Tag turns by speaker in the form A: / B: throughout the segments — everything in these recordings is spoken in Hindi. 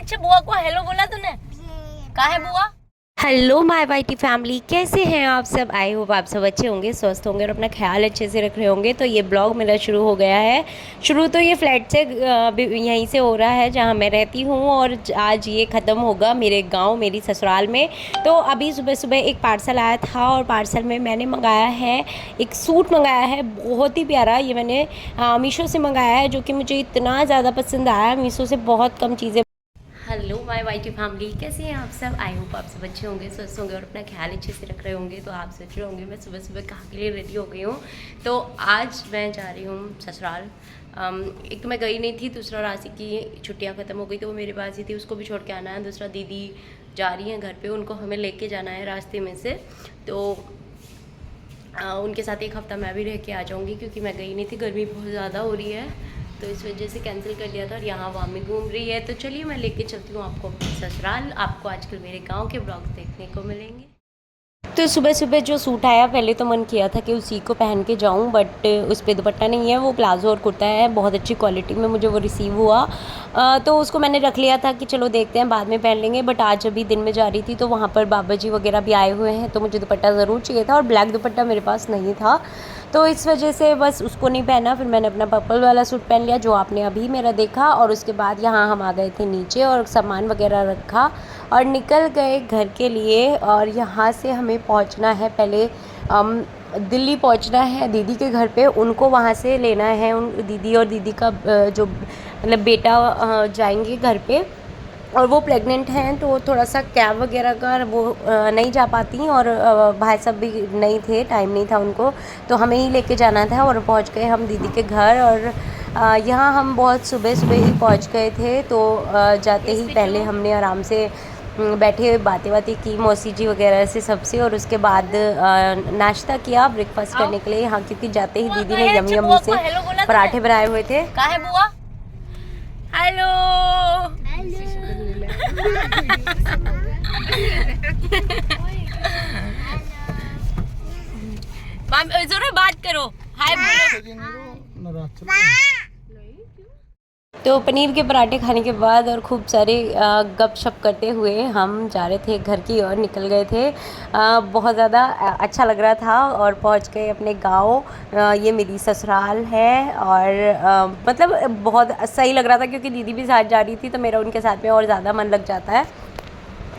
A: पीछे बुआ को हेलो बोला तूने? कहाँ है बुआ? हेलो माय वाइटी फैमिली, कैसे हैं आप सब? आई होप आप सब अच्छे होंगे, स्वस्थ होंगे और अपना ख्याल अच्छे से रख रहे होंगे। तो ये ब्लॉग मेरा शुरू हो गया है। शुरू तो ये फ्लैट से यहीं से हो रहा है जहाँ मैं रहती हूँ, और आज ये ख़त्म होगा मेरे गांव, मेरी ससुराल में। तो अभी सुबह सुबह एक पार्सल आया था और पार्सल में मैंने मंगाया है, एक सूट मंगाया है बहुत ही प्यारा। ये मैंने मीशो से मंगाया है, जो कि मुझे इतना ज़्यादा पसंद आया। मीशो से बहुत कम चीज़ें। हेलो माय वाइटी फैमिली, कैसे हैं आप सब? आई होप आप सब अच्छे होंगे, स्वस्थ होंगे और अपना ख्याल अच्छे से रख रहे होंगे। तो आप सोच रहे होंगे मैं सुबह सुबह कहाँ के लिए रेडी हो गई हूँ। तो आज मैं जा रही हूँ ससुराल। एक तो मैं गई नहीं थी, दूसरा राशि की छुट्टियाँ ख़त्म हो गई तो वो मेरे पास ही थी, उसको भी छोड़ के आना है। दूसरा दीदी जा रही हैं घर पर, उनको हमें लेके जाना है रास्ते में से। तो उनके साथ एक हफ़्ता मैं भी रह के आ जाऊँगी, क्योंकि मैं गई नहीं थी, गर्मी बहुत ज़्यादा हो रही है तो इस वजह से कैंसिल कर दिया था। और यहाँ वामी घूम रही है, तो चलिए मैं लेके चलती हूँ आपको अपने ससुराल। आपको आजकल मेरे गांव के ब्लॉग्स देखने को मिलेंगे। तो सुबह सुबह जो सूट आया, पहले तो मन किया था कि उसी को पहन के जाऊं, बट उस पर दुपट्टा नहीं है, वो प्लाजो और कुर्ता है। बहुत अच्छी क्वालिटी में मुझे वो रिसीव हुआ, तो उसको मैंने रख लिया था कि चलो देखते हैं बाद में पहन लेंगे। बट आज अभी दिन में जा रही थी तो वहाँ पर बाबा जी वगैरह भी आए हुए हैं, तो मुझे दुपट्टा ज़रूर चाहिए था और ब्लैक दुपट्टा मेरे पास नहीं था, तो इस वजह से बस उसको नहीं पहना। फिर मैंने अपना पर्पल वाला सूट पहन लिया जो आपने अभी मेरा देखा, और उसके बाद यहाँ हम आ गए थे नीचे और सामान वगैरह रखा और निकल गए घर के लिए। और यहाँ से हमें पहुँचना है, पहले दिल्ली पहुँचना है दीदी के घर पे, उनको वहाँ से लेना है। उन दीदी और दीदी का जो मतलब बेटा जाएंगे घर पे, और वो प्रेग्नेंट हैं, तो थोड़ा सा कैब वगैरह का वो नहीं जा पाती, और भाई साहब भी नहीं थे, टाइम नहीं था उनको, तो हमें ही लेके जाना था। और पहुंच गए हम दीदी के घर, और यहाँ हम बहुत सुबह सुबह ही पहुंच गए थे। तो जाते ही पहले हमने आराम से बैठे बातें की मौसी जी वगैरह से सबसे, और उसके बाद नाश्ता किया ब्रेकफास्ट करने के लिए यहाँ, क्योंकि जाते ही दीदी ने यम्मी यम्मी से पराठे बनाए हुए थे। कहाँ है बुआ? हेलो जरूर बात करो, हाय बोलो। तो पनीर के पराठे खाने के बाद और खूब सारे गपशप करते हुए हम जा रहे थे घर की ओर, निकल गए थे। बहुत ज़्यादा अच्छा लग रहा था और पहुंच गए अपने गांव। ये मेरी ससुराल है, और मतलब बहुत सही लग रहा था, क्योंकि दीदी भी साथ जा रही थी, तो मेरा उनके साथ में और ज़्यादा मन लग जाता है।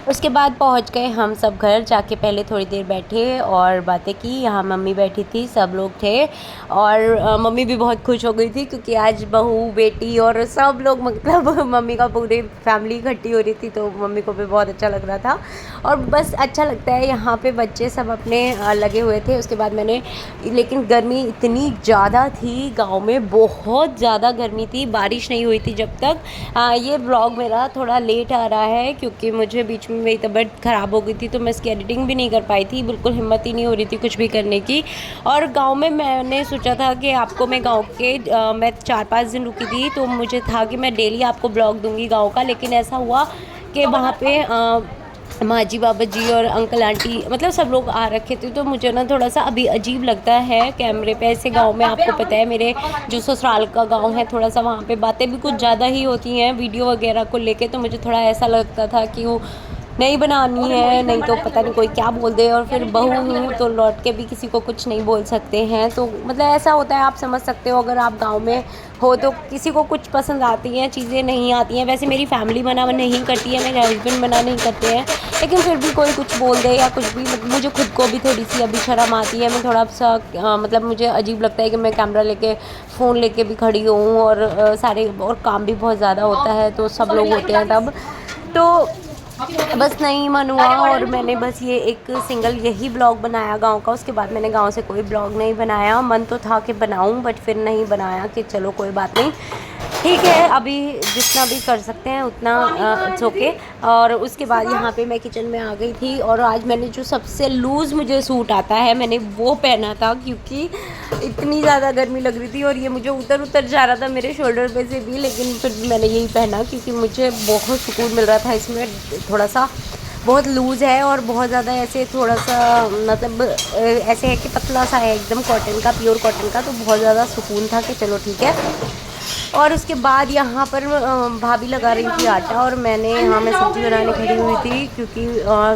A: उसके बाद पहुंच गए हम सब घर, जाके पहले थोड़ी देर बैठे और बातें की। यहाँ मम्मी बैठी थी, सब लोग थे, और मम्मी भी बहुत खुश हो गई थी, क्योंकि आज बहू बेटी और सब लोग, मतलब मम्मी का पूरी फैमिली इकट्ठी हो रही थी, तो मम्मी को भी बहुत अच्छा लग रहा था। और बस अच्छा लगता है, यहाँ पे बच्चे सब अपने लगे हुए थे। उसके बाद मैंने, लेकिन गर्मी इतनी ज़्यादा थी गाँव में, बहुत ज़्यादा गर्मी थी, बारिश नहीं हुई थी जब तक। ये ब्लॉग मेरा थोड़ा लेट आ रहा है, क्योंकि मुझे बीच में मेरी तबीयत ख़राब हो गई थी, तो मैं इसकी एडिटिंग भी नहीं कर पाई थी, बिल्कुल हिम्मत ही नहीं हो रही थी कुछ भी करने की। और गांव में मैंने सोचा था कि आपको मैं गांव के मैं 4-5 दिन रुकी थी, तो मुझे था कि मैं डेली आपको ब्लॉग दूंगी गांव का, लेकिन ऐसा हुआ कि वहाँ पे माँ जी बाबा जी और अंकल आंटी, मतलब सब लोग आ रखे थे, तो मुझे ना थोड़ा सा अभी अजीब लगता है कैमरे पे ऐसे गांव में। आपको पता है मेरे जो ससुराल का गांव है, थोड़ा सा वहाँ पे बातें भी कुछ ज़्यादा ही होती हैं वीडियो वगैरह को लेके, तो मुझे थोड़ा ऐसा लगता था कि वो नहीं बनानी है, नहीं तो पता नहीं कोई क्या बोल दे, और फिर बहू हूँ तो लौट के भी किसी को कुछ नहीं बोल सकते हैं, तो मतलब ऐसा होता है, आप समझ सकते हो। अगर आप गांव में हो तो किसी को कुछ पसंद आती हैं चीज़ें, नहीं आती हैं। वैसे मेरी फैमिली मना नहीं करती है, मेरे हस्बैंड मना नहीं करते हैं, लेकिन फिर भी कोई कुछ बोल दे या कुछ भी, मुझे खुद को भी थोड़ी सी अभी शर्म आती है। मैं थोड़ा सा मतलब मुझे अजीब लगता है कि मैं कैमरा लेके, फ़ोन लेके भी खड़ी हूँ, और सारे और काम भी बहुत ज़्यादा होता है, तो सब लोग होते हैं तब, तो बस नहीं मन हुआ। और मैंने बस ये एक सिंगल यही ब्लॉग बनाया गांव का। उसके बाद मैंने गांव से कोई ब्लॉग नहीं बनाया। मन तो था कि बनाऊं, बट फिर नहीं बनाया, कि चलो कोई बात नहीं, ठीक है, अभी जितना भी कर सकते हैं उतना इट्स ओके। और उसके बाद यहाँ पे मैं किचन में आ गई थी, और आज मैंने जो सबसे लूज़ मुझे सूट आता है मैंने वो पहना था, क्योंकि इतनी ज़्यादा गर्मी लग रही थी, और ये मुझे उतर उतर जा रहा था मेरे शोल्डर पे से भी, लेकिन फिर भी मैंने यही पहना, क्योंकि मुझे बहुत सुकून मिल रहा था इसमें। थोड़ा सा बहुत लूज़ है और बहुत ज़्यादा ऐसे थोड़ा सा मतलब ऐसे है कि पतला सा है, एकदम कॉटन का, प्योर कॉटन का, तो बहुत ज़्यादा सुकून था कि चलो ठीक है। और उसके बाद यहाँ पर भाभी लगा रही थी आटा और मैं सब्ज़ी बनाने खड़ी हुई थी क्योंकि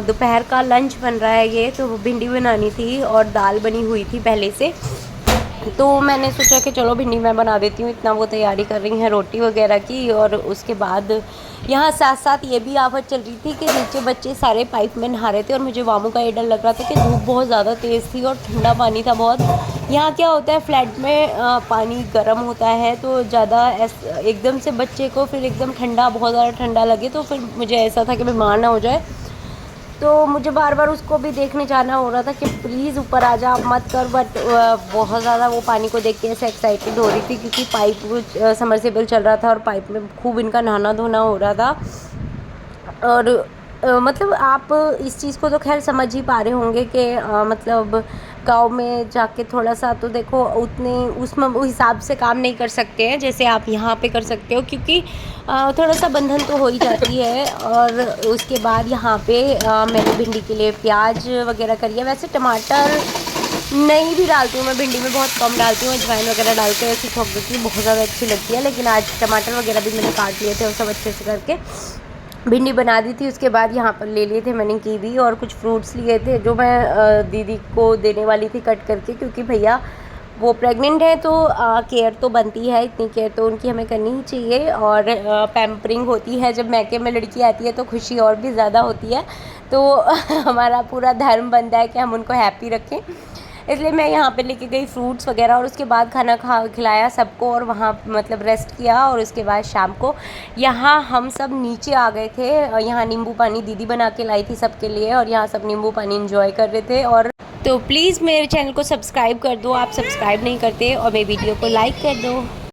A: दोपहर का लंच बन रहा है ये, तो भिंडी बनानी थी और दाल बनी हुई थी पहले से। तो मैंने सोचा कि चलो भिंडी मैं बना देती हूँ, इतना वो तैयारी कर रही हैं रोटी वगैरह की। और उसके बाद यहाँ साथ साथ ये भी आफत चल रही थी कि नीचे बच्चे सारे पाइप में नहा रहे थे और मुझे वामू का ये डर लग रहा था कि धूप बहुत ज़्यादा तेज़ थी और ठंडा पानी था बहुत। यहाँ क्या होता है फ्लैट में पानी गर्म होता है तो ज़्यादा एकदम से बच्चे को फिर एकदम ठंडा, बहुत ज़्यादा ठंडा लगे तो फिर मुझे ऐसा था कि बीमार ना हो जाए। तो मुझे बार बार उसको भी देखने जाना हो रहा था कि प्लीज़ ऊपर आ जा, मत कर। बट बहुत ज़्यादा वो पानी को देख के ऐसे एक्साइटेड हो रही थी क्योंकि पाइप समरसेबल चल रहा था और पाइप में खूब इनका नहाना धोना हो रहा था। और मतलब आप इस चीज़ को तो खैर समझ ही पा रहे होंगे कि मतलब गाँव में जाके थोड़ा सा तो देखो उतने उसमें उस हिसाब से काम नहीं कर सकते हैं जैसे आप यहाँ पे कर सकते हो, क्योंकि थोड़ा सा बंधन तो हो ही जाती है। और उसके बाद यहाँ पे मैंने भिंडी के लिए प्याज वगैरह करी है। वैसे टमाटर नहीं भी डालती हूँ मैं, भिंडी में बहुत कम डालती हूँ, अजवाइन वगैरह डाल के ऐसी ठोक देती हूँ, बहुत ज़्यादा अच्छी लगती है। लेकिन आज टमाटर वगैरह भी मैंने काट लिए थे और सब अच्छे से करके भिंडी बना दी थी। उसके बाद यहाँ पर ले लिए थे मैंने कीवी और कुछ फ्रूट्स लिए थे जो मैं दीदी को देने वाली थी कट करके, क्योंकि भैया वो प्रेग्नेंट है तो केयर तो बनती है, इतनी केयर तो उनकी हमें करनी ही चाहिए। और पैम्परिंग होती है, जब मैके में लड़की आती है तो खुशी और भी ज़्यादा होती है। तो हमारा पूरा धर्म बनता है कि हम उनको हैप्पी रखें, इसलिए मैं यहाँ पे लेके गई फ्रूट्स वगैरह। और उसके बाद खाना खिलाया सबको और वहाँ मतलब रेस्ट किया। और उसके बाद शाम को यहाँ हम सब नीचे आ गए थे। यहाँ नींबू पानी दीदी बना के लाई थी सबके लिए और यहाँ सब नींबू पानी एंजॉय कर रहे थे। और तो प्लीज़ मेरे चैनल को सब्सक्राइब कर दो, आप सब्सक्राइब नहीं करते, और मेरी वीडियो को लाइक कर दो।